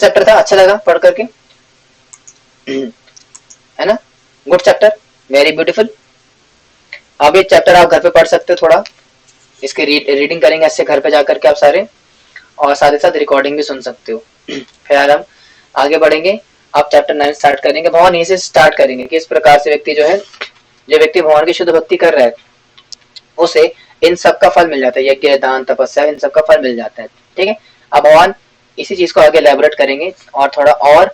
Chapter था, अच्छा लगा पढ़ करके, है ना? Good chapter, very beautiful. अब ये चैप्टर आप घर पे पढ़ सकते हो, थोड़ा इसकी रीडिंग करेंगे ऐसे घर पे जाकर के आप सारे, और साथ ही साथ रिकॉर्डिंग भी सुन सकते हो। फिलहाल हम आगे बढ़ेंगे। आप चैप्टर 9 स्टार्ट करेंगे। भगवान यहीं से स्टार्ट करेंगे कि इस प्रकार से व्यक्ति जो है, जो व्यक्ति भगवान की शुद्ध भक्ति कर रहा है, उसे इन सब का फल मिल जाता है, यज्ञ दान तपस्या इन सब का फल मिल जाता है। ठीक है, अब भगवान इसी चीज को आगे एलैबोरेट करेंगे और थोड़ा और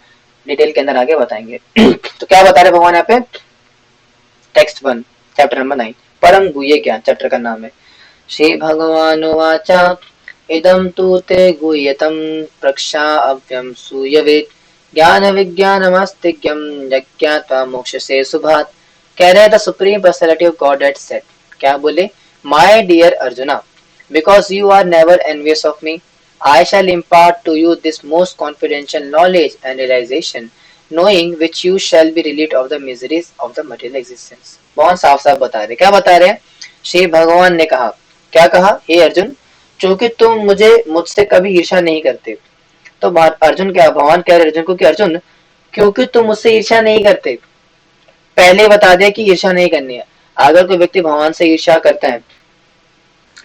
डिटेल के अंदर आगे बताएंगे। तो क्या बता रहे भगवान यहाँ पे? टेक्स्ट 1 चैप्टर नंबर 9, परम गुह्य ज्ञान, चैप्टर का नाम है। श्री भगवानुवाच इदं तु ते गुह्यतम प्रक्षाव्यम सूयवेद ज्ञान विज्ञानमस्तिज्ञम यज्ञात्वा मोक्षसे शुभात्। कह रहे हैं the supreme personality of God had said, क्या बोले? My dear Arjuna, because you are never envious of me, I shall impart to you this most confidential knowledge and realization, knowing which you shall be relieved of the miseries of the material existence. बहुत साफ साफ बता रहे, क्या बता रहे हैं? श्री भगवान ने कहा, क्या कहा? हे अर्जुन, चूंकि तुम मुझसे कभी ईर्ष्या नहीं करते। तो अर्जुन क्या, भगवान कह रहे अर्जुन को कि अर्जुन, क्योंकि तुम मुझसे ईर्ष्या नहीं करते, पहले बता दिया कि ईर्ष्या नहीं करनी है। अगर कोई व्यक्ति भगवान से ईर्ष्या करता है,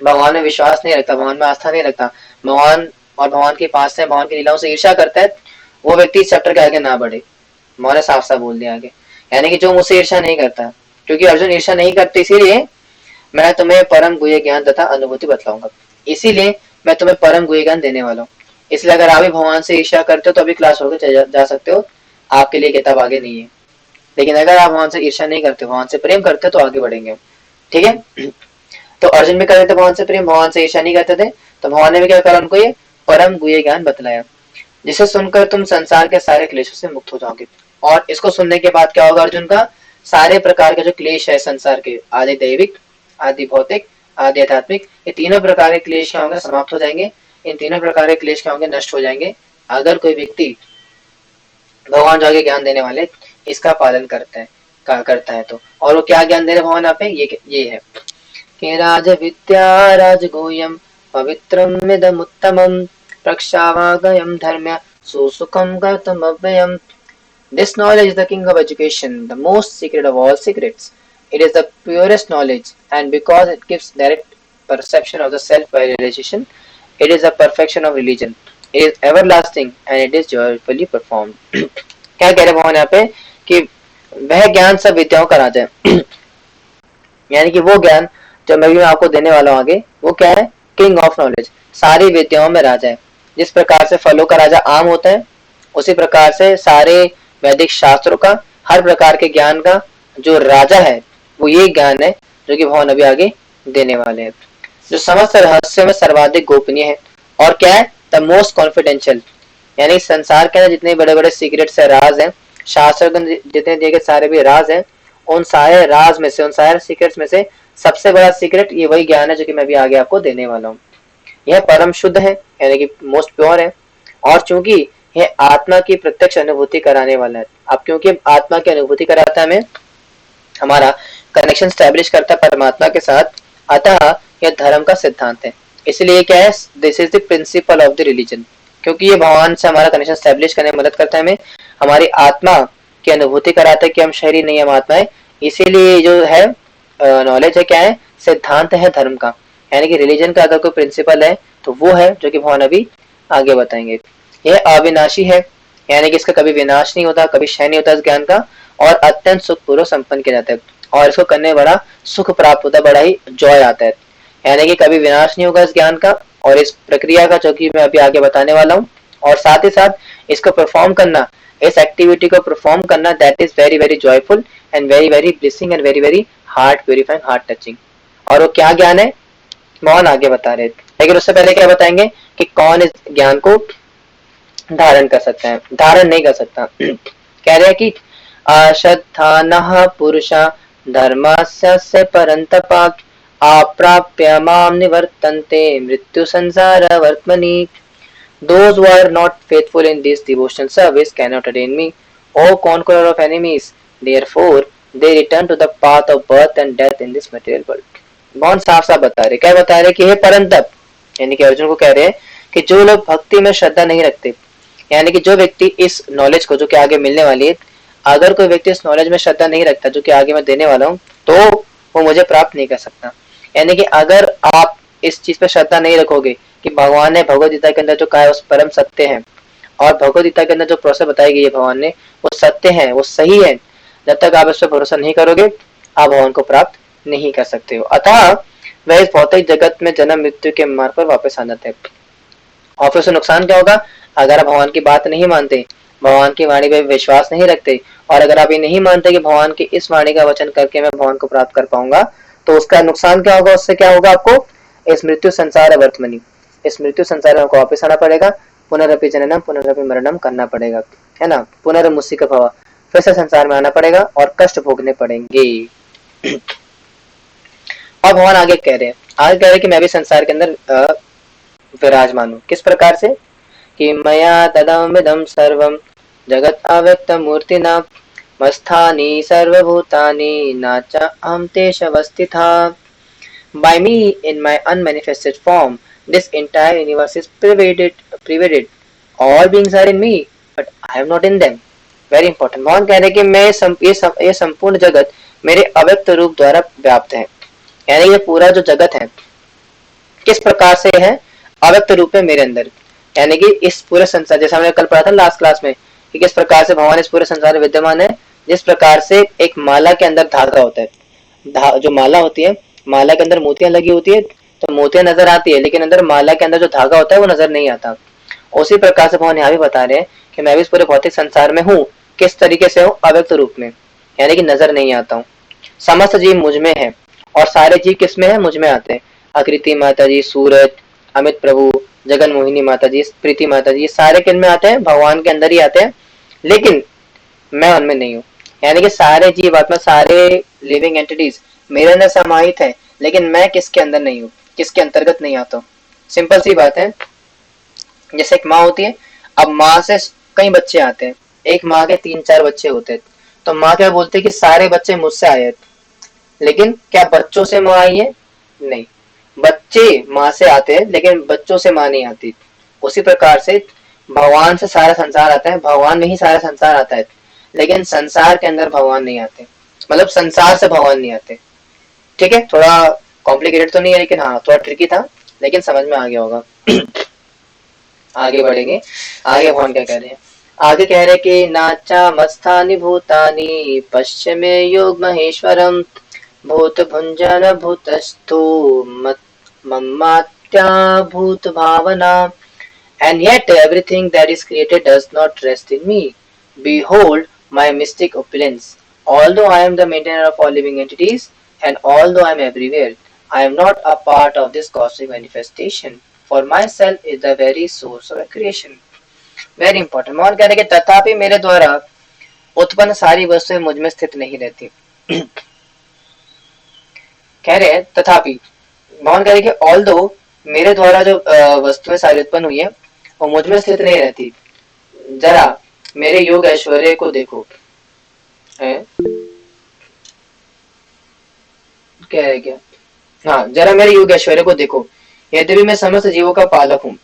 भगवान में विश्वास नहीं रखता, भगवान में आस्था नहीं रखता, भगवान और भगवान के पास से, भगवान की लीलाओं से ईर्ष्या करता है, वो व्यक्ति इस चैप्टर के आगे ना बढ़े। भगवान ने साफ साफ बोल दिया आगे, यानी कि जो मुझसे ईर्ष्या नहीं करता, क्योंकि अर्जुन ईर्ष्या नहीं करते, इसीलिए मैं तुम्हें परम गुह्य ज्ञान तथा अनुभूति बतलाऊंगा, इसीलिए मैं तुम्हें परम गुह्य ज्ञान देने वाला हूँ। इसलिए अगर आप भी भगवान से ईर्ष्या करते हो तो अभी क्लास होकर जा सकते हो, आपके लिए किताब आगे नहीं है। लेकिन अगर आप भगवान से ईर्ष्या नहीं करते, भगवान से प्रेम करते तो आगे बढ़ेंगे। ठीक है, तो अर्जुन भी करते थे भगवान से प्रेम, भगवान से ईर्ष्या नहीं करते थे, तो भगवान ने भी क्या करा, उनको ये परम गुह्य ज्ञान बतलाया, जिसे सुनकर तुम संसार के सारे क्लेशों से मुक्त हो जाओगे। और इसको सुनने के बाद क्या होगा अर्जुन का? सारे प्रकार के जो क्लेश है संसार के, आदि दैविक, आदि भौतिक, आदि आध्यात्मिक, ये तीनों प्रकार के क्लेश क्या होंगे? समाप्त हो जाएंगे। इन तीनों प्रकार के क्लेश क्या होंगे? नष्ट हो जाएंगे, अगर कोई व्यक्ति भगवान जो आगे ज्ञान देने वाले इसका पालन करता है तो। और वो क्या ज्ञान दे रहे भगवान यहाँ पे? ये है कि राज विद्या राजगुह्यम पवित्रमिदमुत्तमं प्रक्षावागयं धर्म्य सुसुखं गतमव्ययम्। This knowledge is the king of education, the most secret of all secrets. It is the purest knowledge, and because it gives direct perception of the self by realization, it is the perfection of religion. It is everlasting and it is joyfully performed. क्या कह रहे भगवान यहाँ पे? कि वह ज्ञान सब विद्याओं का राजा है, यानी कि वो ज्ञान जो मैं भी आपको देने वाला हूँ आगे, वो क्या है? किंग ऑफ नॉलेज, सारी विद्याओं में राजा है। जिस प्रकार से फलों का राजा आम होता है, उसी प्रकार से सारे वैदिक शास्त्रों का, हर प्रकार के ज्ञान का जो राजा है वो ये ज्ञान है जो कि भगवान अभी आगे देने वाले हैं, जो समस्त रहस्य में सर्वाधिक गोपनीय है। और क्या है? द मोस्ट कॉन्फिडेंशियल, यानी संसार के अंदर जितने बड़े बड़े सीक्रेट्स है, राज हैं, शास्त्र जितने दिए गए सारे भी राज हैं, उन सारे राज में से, उन सारे सीक्रेट्स में से सबसे बड़ा सीक्रेट ये वही ज्ञान है जो कि मैं भी आगे आपको देने वाला हूँ। यह परम शुद्ध है, यानी कि मोस्ट प्योर है, और चूंकि यह आत्मा की प्रत्यक्ष अनुभूति कराने वाला है। अब क्योंकि आत्मा की अनुभूति कराता है, हमें हमारा कनेक्शन स्टैब्लिश करता है परमात्मा के साथ, अतः यह धर्म का सिद्धांत है। इसलिए क्या है? This is the principle of the religion, क्योंकि ये भगवान से हमारा कनेक्शन स्टैब्लिश करने में मदद करता है, हमें हमारी आत्मा की अनुभूति कराता है कि हम शरीर नहीं, हम आत्मा है। इसीलिए जो है नॉलेज है, क्या है? सिद्धांत है धर्म का, यानी कि रिलीजन का अगर कोई प्रिंसिपल है तो वो है जो कि भगवान अभी आगे बताएंगे। यह अविनाशी है, यानी कि इसका कभी विनाश नहीं होता, कभी क्षय नहीं होता इस ज्ञान का, और अत्यंत सुखपूर्वक संपन्न किया जाता है, और इसको करने बड़ा सुख प्राप्त होता है, बड़ा ही जॉय आता है, यानी कि कभी विनाश नहीं होगा इस ज्ञान का और इस प्रक्रिया का, जो कि मैं अभी आगे बताने वाला हूँ। और साथ ही साथ इसको परफॉर्म करना, इस एक्टिविटी को परफॉर्म करना, that is very very joyful and very very blissing and very very heart purifying, heart touching. और वो क्या ज्ञान है भगवान आगे बता रहे, लेकिन उससे पहले क्या बताएंगे कि कौन इस ज्ञान को धारण कर सकता है, धारण नहीं कर सकता। कह रहे हैं कि अश्रद्धानः पुरुषा धर्मस्य परन्तपा अप्राप्य माम निवर्तन्ते मृत्यु संसार वर्त्मनि। Those who are not faithful in this devotional service cannot attain me, O conqueror of enemies. Therefore, they return to the path of birth and death in this material world. बहुत साफ साफ बता रहे, क्या बता रहे कि हे परंतप, यानी कि अर्जुन को कह रहे हैं कि जो लोग भक्ति में श्रद्धा नहीं रखते, यानी कि जो व्यक्ति इस नॉलेज को, जो कि आगे मिलने वाली है, अगर कोई व्यक्ति इस नॉलेज में श्रद्धा नहीं रखता जो कि आगे मैं देने वाला हूँ, तो वो मुझे प्राप्त नहीं कर सकता। यानी कि अगर आप इस चीज पर श्रद्धा नहीं रखोगे कि भगवान ने भगवद गीता के अंदर जो कहा है उस परम सत्य है, और भगवद गीता के अंदर जो प्रोसेस बताई गई है भगवान ने, वो सत्य है, वो सही है, जब तक आप इस पर भरोसा नहीं करोगे, आप भगवान को प्राप्त नहीं कर सकते हो। अतः वह इस भौतिक जगत में जन्म मृत्यु के मार्ग पर वापस आ जाते हैं। और फिर उससे नुकसान क्या होगा? अगर आप भगवान की बात नहीं मानते, भगवान की वाणी पे विश्वास नहीं रखते, और अगर आप ये नहीं मानते कि भगवान की इस वाणी का वचन करके मैं भगवान को प्राप्त कर पाऊंगा, तो उसका नुकसान क्या होगा? उससे क्या होगा? आपको इस मृत्यु संसार वर्तमनी, इस मृत्यु संसार में आपको वापस आना पड़ेगा, पुनरअपि जननम पुनरअपि मरणम करना पड़ेगा, है ना, पुनर्मुसिक भव, फिर से संसार में आना पड़ेगा और कष्ट भोगने पड़ेंगे। अब भगवान आगे कह रहे हैं, आगे कह रहे हैं कि मैं भी संसार के अंदर विराजमान हूँ। किस प्रकार से? कि मया तदमिदं सर्वं जगत अव्यक्त मूर्तिना मस्थानि सर्वभूतानि न च अहं तेषवस्थितः। By me in my unmanifested form, this entire universe is pervaded. All beings are in me, but I am not in them. Very important. भगवान कह रहे हैं कि मैं ये संपूर्ण जगत मेरे अव्यक्त रूप द्वारा व्याप्त है। यानी ये पूरा जो जगत है किस प्रकार से है? अव्यक्त रूप में मेरे अंदर। यानी कि इस पूरे संसार, जैसा हमने कल पढ़ा था लास्ट क्लास में, कि किस प्रकार से भगवान इस पूरे संसार में विद्यमान है, जिस प्रकार से एक माला के अंदर धागा होता है, जो माला होती है, माला के अंदर मोतियां लगी होती है, तो मोतियां नजर आती है, लेकिन अंदर माला के अंदर जो धागा होता है वो नजर नहीं आता। उसी प्रकार से भगवान यहाँ भी बता रहे हैं कि मैं भी इस पूरे भौतिक संसार में हूँ। किस तरीके से हूँ? अव्यक्त रूप में, यानी कि नजर नहीं आता हूँ। समस्त जीव मुझ में है, और सारे जीव किस में है? मुझ में आते हैं। आकृति माता जी, सूरज, अमित प्रभु, जगन मोहिनी माता जी, प्रीति माता जी, ये सारे किन में आते हैं? भगवान के अंदर ही आते हैं, लेकिन मैं उनमें नहीं हूँ। यानी कि सारे जीव आत्मा, सारे लिविंग एंटिटीज मेरे अंदर समाहित है, लेकिन मैं किसके अंदर नहीं हूँ, किसके अंतर्गत नहीं आता हूँ। सिंपल सी बात है, जैसे एक माँ होती है, अब माँ से कई बच्चे आते हैं, एक माँ के 3-4 बच्चे होते हैं, तो माँ क्या बोलते हैं कि सारे बच्चे मुझसे आए हैं, लेकिन क्या बच्चों से माँ आई है? नहीं, बच्चे माँ से आते हैं, लेकिन बच्चों से माँ नहीं आती। उसी प्रकार से भगवान से सारा संसार आता है, भगवान में ही सारा संसार आता है, लेकिन संसार के अंदर भगवान नहीं आते, मतलब संसार से भगवान नहीं आते। ठीक है, थोड़ा कॉम्प्लिकेटेड तो नहीं है, लेकिन हाँ थोड़ा ट्रिकी था, लेकिन समझ में आ गया होगा। आगे बढ़ेंगे, आगे भगवान क्या कह रहे हैं? आगे कह रहे हैं कि नाचा मत्स्थानि भूतानि पश्चिमे योग महेश्वरम भूत भुंजन भूतस्थो मम्मात्या भूत भावना, and yet everything that is created does not rest in me. Behold my mystic opulence. Although I am the maintainer of all living entities, and although I am everywhere, I am not a part of this cosmic manifestation. For myself is the very source of creation. Very important. Mohan कह रहे कि तथापि मेरे द्वारा उत्पन्न सारी वस्तुएं मुझ में स्थित नहीं रहती। कह रहे हैं तथापि, मोहन कह रहे कि ऑल्दो मेरे द्वारा जो वस्तुएं सारी उत्पन्न हुई है वो मुझ में स्थित नहीं रहती। जरा मेरे योग ऐश्वर्य को देखो। क्या है क्या? हाँ, जरा मेरे योग ऐश्वर्य को देखो, यद्यपि मैं समस्त जीवों का पालक हूँ।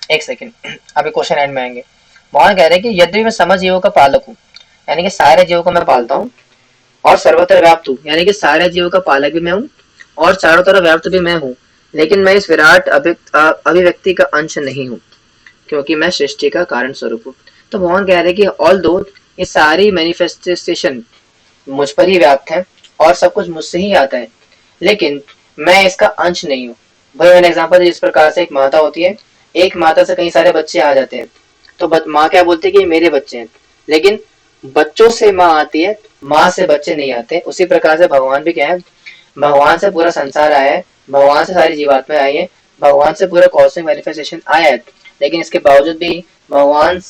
एक सेकेंड, अभी क्वेश्चन एंड में आएंगे। मोहन कह रहे हैं कि यद्यपि मैं समस्त जीवों का पालक हूँ, यानी कि सारे जीवों को मैं पालता हूँ, और सर्वत्र व्याप्त हूँ, यानी कि सारे जीवों का पालक भी मैं हूँ और चारों तरफ व्याप्त भी मैं हूँ, लेकिन मैं इस विराट अभिव्यक्ति का अंश नहीं हूँ, क्योंकि मैं सृष्टि का कारण स्वरूप हूँ। तो भगवान कह रहे हैं कि ऑल दो ये सारी मैनिफेस्टेशन मुझ पर ही व्याप्त है और सब कुछ मुझसे ही आता है, लेकिन मैं इसका अंश नहीं हूँ। भाई मैंने एग्जांपल, जिस प्रकार से एक माता होती है, एक माता से कई सारे बच्चे आ जाते हैं, तो माँ क्या बोलती है कि मेरे बच्चे हैं, लेकिन बच्चों से माँ आती है, माँ से बच्चे नहीं आते। उसी प्रकार से भगवान भी क्या है, भगवान से पूरा संसार आया है, भगवान से सारी जीवात्माएं आई है, भगवान से पूरा कॉस्मिक मैनिफेस्टेशन आया है, लेकिन इसके बावजूद भी भगवान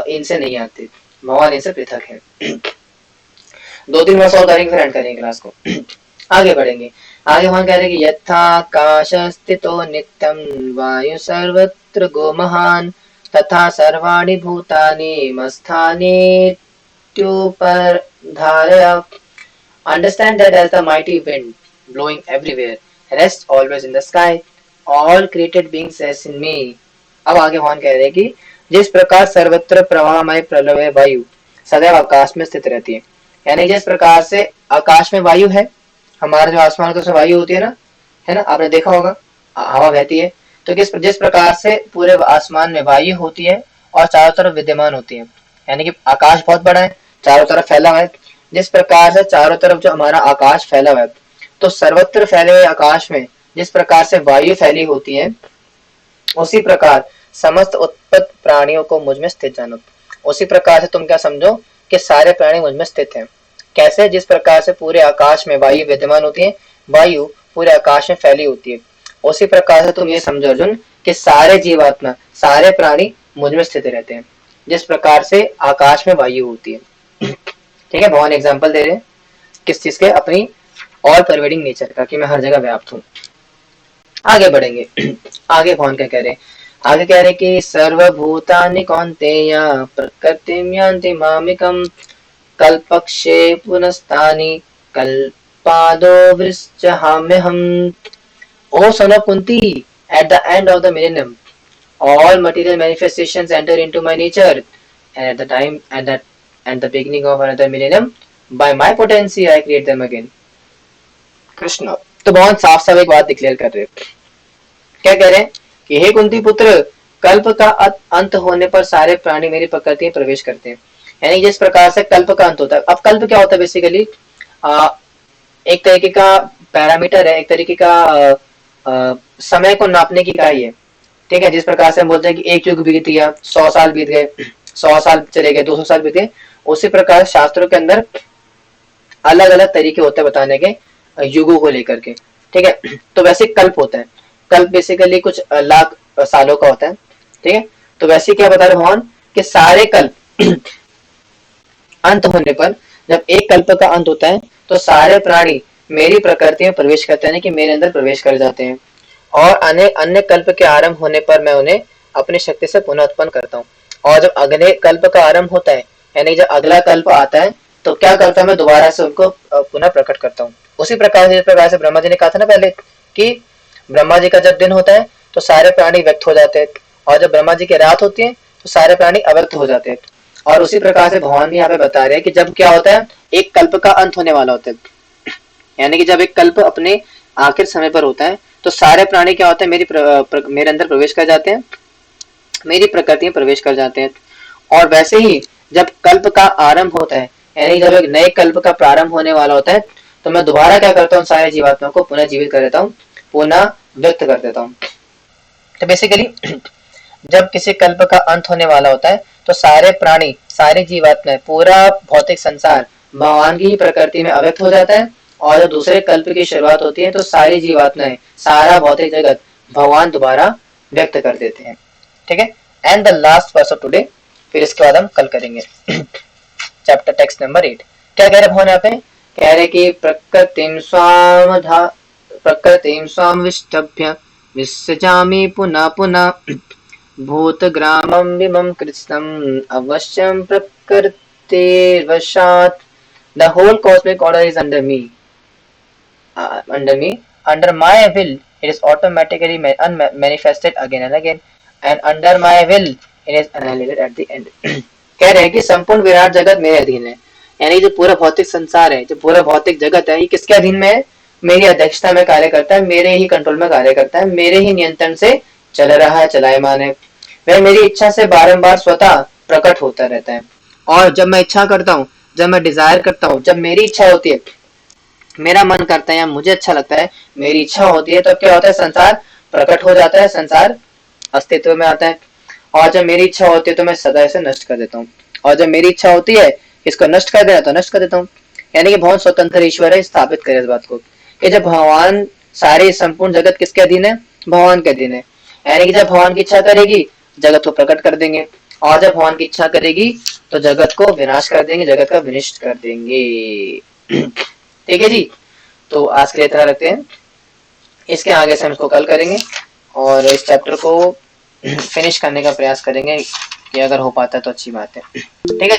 इनसे नहीं आते, भगवान इनसे पृथक है। 2-3 बार सॉल्व करेंगे, फिर एंड करेंगे क्लास को। आगे बढ़ेंगे, आगे भगवान कह रहे हैं कि यथाकाश स्थितो नित्यं वायु सर्वत्र गो महान तथा सर्वाणि भूतानि मस्थानि त्युपर धारया। Understand that as the mighty wind blowing everywhere rests always in the sky, all created beings rest in me. अब आगे भगवान कह रहे हैं कि जिस प्रकार सर्वत्र प्रवाहमय प्रलय वायु सदैव आकाश में स्थित रहती है, यानी जिस प्रकार से आकाश में वायु है, हमारा जो आसमान तो वायु होती है ना, आपने देखा होगा हवा बहती है, तो जिस प्रकार से पूरे आसमान में वायु होती है और चारों तरफ विद्यमान होती है, यानी कि आकाश बहुत बड़ा है, चारों तरफ फैला हुआ है, जिस प्रकार से चारों तरफ जो हमारा आकाश फैला हुआ है, तो सर्वत्र फैले हुए आकाश में जिस प्रकार से वायु फैली होती है, उसी प्रकार समस्त उत्पन्न प्राणियों को मुझ में स्थित जानो। उसी प्रकार से तुम क्या समझो कि सारे प्राणी मुझ में स्थित हैं। कैसे? जिस प्रकार से पूरे आकाश में वायु विद्यमान होती है, वायु पूरे आकाश में फैली होती है, उसी प्रकार से तुम ये समझो अर्जुन कि सारे जीवात्मा, सारे प्राणी मुझ में स्थित रहते हैं, जिस प्रकार से आकाश में वायु होती है। ठीक है, भगवान एग्जाम्पल दे रहे हैं किस चीज के? अपनी ऑल परवेडिंग नेचर का, कि मैं हर जगह व्याप्त हूँ। आगे बढ़ेंगे। आगे भगवान क्या कह रहे हैं? आगे कह रहे कि सर्वभूतानि कौन्तेय प्रकृतिं यान्ति मामिकम् कल्पक्षे पुनस्तानि कल्पादो वृश्चिहाम्यहम्। O son of Kunti, at the end of the millennium, all material manifestations enter into my nature, and at the time and the beginning of another millennium, by my potency I create them again. Krishna तो बहुत साफ साफ एक बात declare कर रहे हैं। क्या कह रहे हैं कि हे कुंती पुत्र, कल्प का अंत होने पर सारे प्राणी मेरी प्रकृति में प्रवेश करते हैं, यानी जिस प्रकार से कल्प का अंत होता है। अब कल्प क्या होता है? बेसिकली एक तरीके का पैरामीटर है, एक तरीके का समय को नापने की इकाई है। ठीक है, जिस प्रकार से हम बोलते हैं कि एक युग बीत गया, 100 साल बीत गए, 100 साल चले गए, 200 साल बीत गए, उसी प्रकार शास्त्रों के अंदर अलग अलग तरीके होते हैं बताने के युगों को लेकर के। ठीक है, तो वैसे कल्प होता है, कल्प बेसिकली कुछ लाख सालों का होता है। ठीक है, तो वैसे क्या बता रहे भगवान कि सारे कल्प अंत होने पर, जब एक कल्प का अंत होता है तो सारे प्राणी मेरी प्रकृति में प्रवेश करते हैं, कि मेरे अंदर प्रवेश कर जाते हैं, और अन्य कल्प के आरंभ होने पर मैं उन्हें अपनी शक्ति से पुनः उत्पन्न करता हूँ। और जब अगले कल्प का आरंभ होता है, यानी जब अगला कल्प आता है, तो क्या करता है? मैं दोबारा से उनको पुनः प्रकट करता हूँ। उसी प्रकार से जिस प्रकार से ब्रह्मा जी ने कहा था ना पहले कि ब्रह्मा जी का जब दिन होता है तो सारे प्राणी व्यक्त हो जाते हैं, और जब ब्रह्मा जी की रात होती है तो सारे प्राणी अव्यक्त हो जाते हैं। और उसी प्रकार से भगवान भी यहाँ पे बता रहे हैं कि जब क्या होता है, एक कल्प का अंत होने वाला होता है, यानी कि जब एक कल्प अपने आखिर समय पर होता है, तो सारे प्राणी क्या होते हैं? मेरे अंदर प्रवेश कर जाते हैं, मेरी प्रकृति में प्रवेश कर जाते हैं। और वैसे ही जब कल्प का आरंभ होता है, यानी जब एक नए कल्प का प्रारंभ होने वाला होता है, तो मैं दोबारा क्या करता हूँ? सारे जीवात्मा को पुनः जीवित कर देता हूँ, पुनः व्यक्त कर देता हूँ। तो बेसिकली जब किसी कल्प का अंत होने वाला होता है, तो सारे प्राणी, सारे जीवात्मा, पूरा भौतिक संसार भगवान की ही प्रकृति में अव्यक्त हो जाता है, और जब दूसरे कल्प की शुरुआत होती है तो सारी जीवात्माएं, सारा भौतिक जगत भगवान दोबारा व्यक्त कर देते हैं। ठीक है, and the last verse of today, फिर इसके बाद हम कल करेंगे चैप्टर टेक्स्ट नंबर 8। क्या कह रहे भगवान यहाँ पे? कह रहे कि प्रकृतिं स्वाम विष्टभ्य विसृजामि पुनः पुनः भूतग्रामं विमं कृत्स्नम् अवश्यं प्रकृतिर्वशात्। The whole cosmic order is under me. Under my will, it is automatically manifested again and again, and under my will, it is annihilated at the end. कह रहे हैं कि संपूर्ण विराट जगत मेरे अधीन है, यानी जो पूरा भौतिक संसार है, जो पूरा भौतिक जगत है, ये किसके अधीन में है? मेरी अध्यक्षता में कार्य करता है, मेरे ही कंट्रोल में कार्य करता है, मेरे ही नियंत्रण से चल रहा है, चलायमान है। वह मेरी इच्छा से बारंबार स्वतः प्रकट होता रहता है, और जब मैं इच्छा करता हूँ, जब मैं डिजायर करता हूँ, जब मेरी इच्छा होती है, मेरा मन करता है या मुझे अच्छा लगता है, मेरी इच्छा होती है, तो क्या होता है? संसार प्रकट हो जाता है, संसार अस्तित्व में आता है। और जब मेरी इच्छा होती है तो मैं सदा इसे नष्ट कर देता हूँ, और जब मेरी इच्छा होती है इसको नष्ट कर देना तो नष्ट कर देता हूँ। यानी कि बहुत स्वतंत्र ईश्वर है, स्थापित करे इस बात को कि जब भगवान, सारे संपूर्ण जगत किसके अधीन है? भगवान के अधीन है। यानी कि जब भगवान की इच्छा करेगी जगत को प्रकट कर देंगे, और जब भगवान की इच्छा करेगी तो जगत को विनाश कर देंगे, जगत का विनिष्ट कर देंगे। ठीक है जी, तो आज के लिए इतना रखते हैं, इसके आगे से हम इसको कल करेंगे और इस चैप्टर को फिनिश करने का प्रयास करेंगे, कि अगर हो पाता है तो अच्छी बात है। ठीक है।